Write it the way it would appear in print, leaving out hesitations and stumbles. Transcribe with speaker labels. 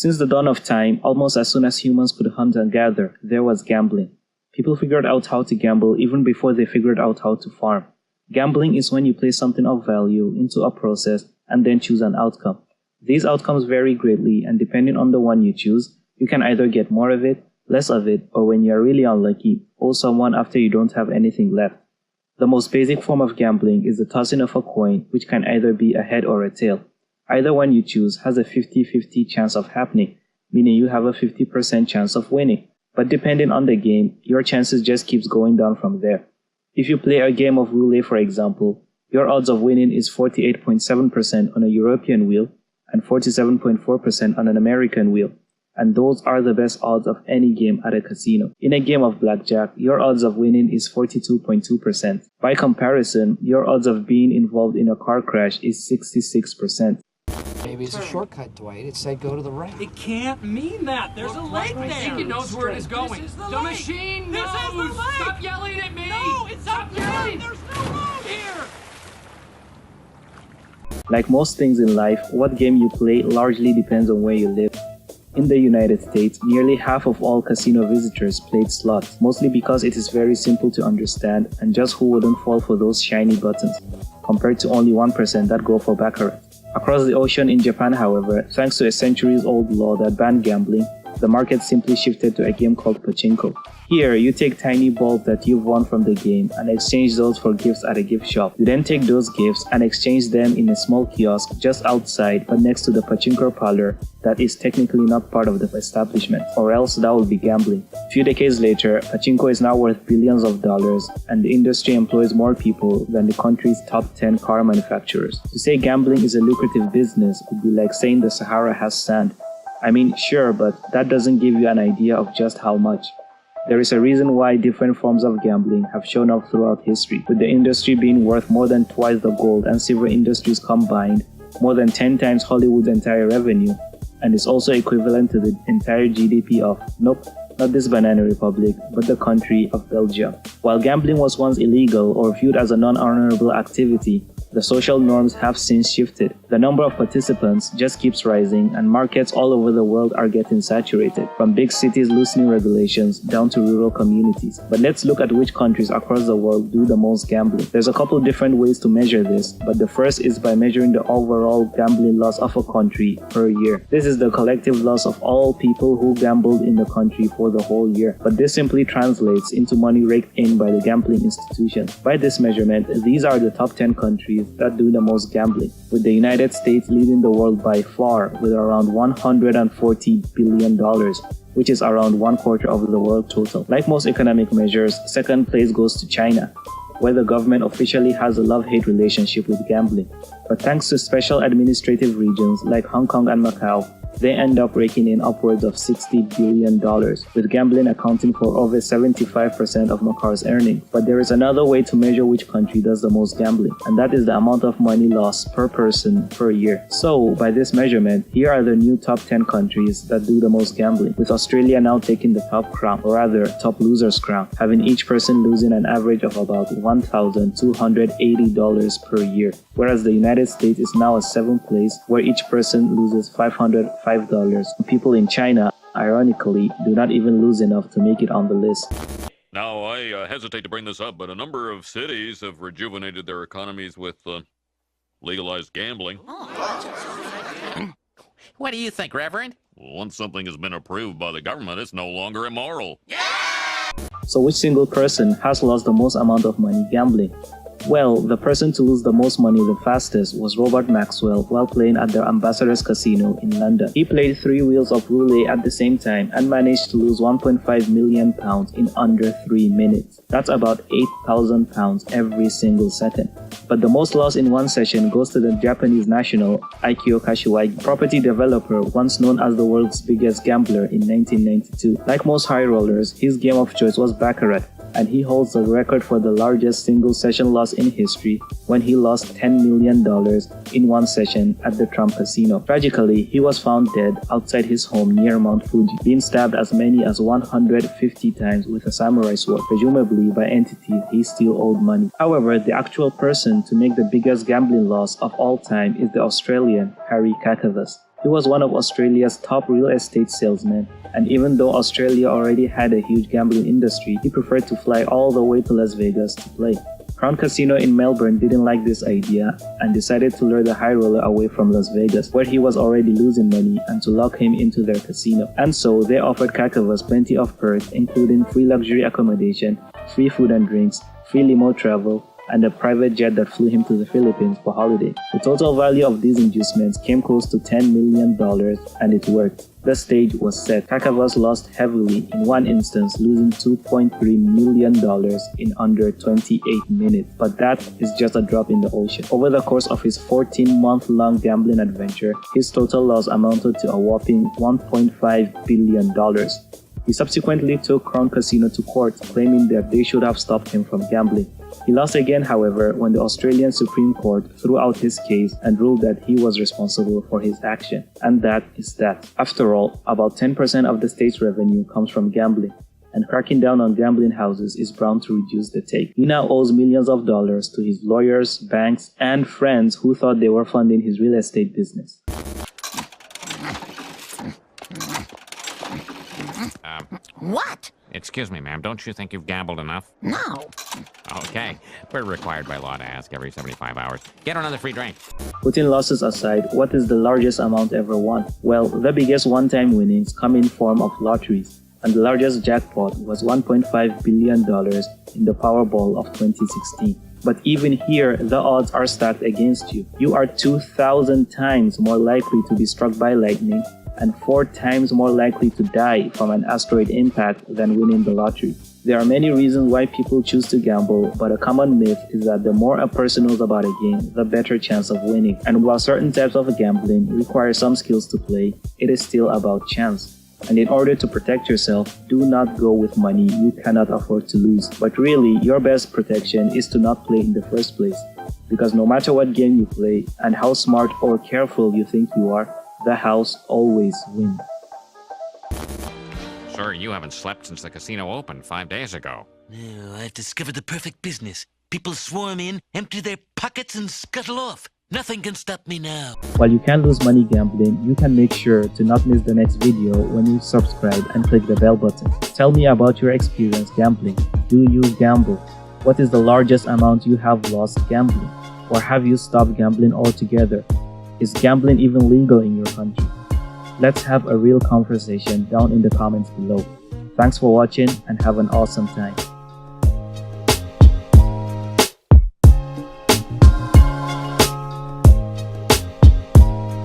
Speaker 1: Since the dawn of time, almost as soon as humans could hunt and gather, there was gambling. People figured out how to gamble even before they figured out how to farm. Gambling is when you place something of value into a process and then choose an outcome. These outcomes vary greatly, and depending on the one you choose, you can either get more of it, less of it, or when you are really unlucky, owe someone after you don't have anything left. The most basic form of gambling is the tossing of a coin, which can either be a head or a tail. Either one you choose has a 50-50 chance of happening, meaning you have a 50% chance of winning. But depending on the game, your chances just keeps going down from there. If you play a game of roulette, for example, your odds of winning is 48.7% on a European wheel and 47.4% on an American wheel. And those are the best odds of any game at a casino. In a game of blackjack, your odds of winning is 42.2%. By comparison, your odds of being involved in a car crash is 66%.
Speaker 2: Maybe it's a shortcut, Dwight. It said go to the right.
Speaker 3: It can't mean that. There's a lake there.
Speaker 4: I think it knows where it is going. The machine knows. This is the lake. Stop yelling at me.
Speaker 3: No, it's
Speaker 4: Stop
Speaker 3: not
Speaker 4: yelling.
Speaker 3: There's no road
Speaker 4: Here.
Speaker 1: Like most things in life, what game you play largely depends on where you live. In the United States, nearly half of all casino visitors played slots, mostly because it is very simple to understand and just who wouldn't fall for those shiny buttons, compared to only 1% that go for baccarat. Across the ocean in Japan, however, thanks to a centuries-old law that banned gambling, the market simply shifted to a game called pachinko. Here, you take tiny balls that you've won from the game and exchange those for gifts at a gift shop. You then take those gifts and exchange them in a small kiosk just outside but next to the pachinko parlor that is technically not part of the establishment, or else that would be gambling. A few decades later, pachinko is now worth billions of dollars, and the industry employs more people than the country's top 10 car manufacturers. To say gambling is a lucrative business would be like saying the Sahara has sand. I mean, sure, but that doesn't give you an idea of just how much. There is a reason why different forms of gambling have shown up throughout history, with the industry being worth more than twice the gold and silver industries combined, more than 10 times Hollywood's entire revenue, and is also equivalent to the entire GDP of, nope, not this banana republic, but the country of Belgium. While gambling was once illegal or viewed as a non-honorable activity, the social norms have since shifted. The number of participants just keeps rising, and markets all over the world are getting saturated, from big cities loosening regulations down to rural communities. But let's look at which countries across the world do the most gambling. There's a couple different ways to measure this, but the first is by measuring the overall gambling loss of a country per year. This is the collective loss of all people who gambled in the country for the whole year, but this simply translates into money raked in by the gambling institutions. By this measurement, these are the top 10 countries that do the most gambling, with the United States leading the world by far with around $140 billion, which is around 1/4 of the world total. Like most economic measures, second place goes to China, where the government officially has a love-hate relationship with gambling. But thanks to special administrative regions like Hong Kong and Macau, they end up raking in upwards of $60 billion, with gambling accounting for over 75% of Macau's earnings. But there is another way to measure which country does the most gambling, and that is the amount of money lost per person per year. So, by this measurement, here are the new top 10 countries that do the most gambling, with Australia now taking the top crown, or rather, top loser's crown, having each person losing an average of about $1,280 per year, whereas the United States is now at 7th place, where each person loses $505. People in China, ironically, do not even lose enough to make it on the list.
Speaker 5: Now, I hesitate to bring this up, but a number of cities have rejuvenated their economies with legalized gambling.
Speaker 6: What do you think, Reverend?
Speaker 5: Once something has been approved by the government, it's no longer immoral.
Speaker 1: So which single person has lost the most amount of money gambling? Well, the person to lose the most money the fastest was Robert Maxwell while playing at the Ambassador's Casino in London. He played 3 wheels of roulette at the same time and managed to lose £1.5 million in under 3 minutes. That's about £8,000 every single second. But the most loss in one session goes to the Japanese national Aikyo Kashiwagi, property developer once known as the world's biggest gambler in 1992. Like most high rollers, his game of choice was baccarat, and he holds the record for the largest single session loss in history when he lost $10 million in one session at the Trump Casino. Tragically, he was found dead outside his home near Mount Fuji, being stabbed as many as 150 times with a samurai sword, presumably by entities he still owed money. However, the actual person to make the biggest gambling loss of all time is the Australian Harry Kakavas. He was one of Australia's top real estate salesmen, and even though Australia already had a huge gambling industry, he preferred to fly all the way to Las Vegas to play. Crown Casino in Melbourne didn't like this idea and decided to lure the high roller away from Las Vegas, where he was already losing money, and to lock him into their casino. And so they offered Kakavas plenty of perks, including free luxury accommodation, free food and drinks, free limo travel, and a private jet that flew him to the Philippines for holiday. The total value of these inducements came close to $10 million, and it worked. The stage was set. Kakavas lost heavily in one instance, losing $2.3 million in under 28 minutes. But that is just a drop in the ocean. Over the course of his 14-month-long gambling adventure, his total loss amounted to a whopping $1.5 billion. He subsequently took Crown Casino to court, claiming that they should have stopped him from gambling. He lost again, however, when the Australian Supreme Court threw out his case and ruled that he was responsible for his action. And that is that. After all, about 10% of the state's revenue comes from gambling, and cracking down on gambling houses is bound to reduce the take. He now owes millions of dollars to his lawyers, banks, and friends who thought they were funding his real estate business.
Speaker 6: What?
Speaker 7: Excuse me, ma'am. Don't you think you've gambled enough?
Speaker 6: No.
Speaker 7: Okay. We're required by law to ask every 75 hours. Get another free drink.
Speaker 1: Putting losses aside, what is the largest amount ever won? Well, the biggest one-time winnings come in form of lotteries, and the largest jackpot was $1.5 billion in the Powerball of 2016. But even here, the odds are stacked against you. You are 2,000 times more likely to be struck by lightning and 4 times more likely to die from an asteroid impact than winning the lottery. There are many reasons why people choose to gamble, but a common myth is that the more a person knows about a game, the better chance of winning. And while certain types of gambling require some skills to play, it is still about chance. And in order to protect yourself, do not go with money you cannot afford to lose. But really, your best protection is to not play in the first place. Because no matter what game you play, and how smart or careful you think you are, the house always wins.
Speaker 7: Sir, you haven't slept since the casino opened 5 days ago.
Speaker 8: No, I've discovered the perfect business. People swarm in, empty their pockets, and scuttle off. Nothing can stop me now.
Speaker 1: While you can't lose money gambling, you can make sure to not miss the next video when you subscribe and click the bell button. Tell me about your experience gambling. Do you gamble? What is the largest amount you have lost gambling? Or have you stopped gambling altogether? Is gambling even legal in your country? Let's have a real conversation down in the comments below. Thanks for watching and have an awesome time.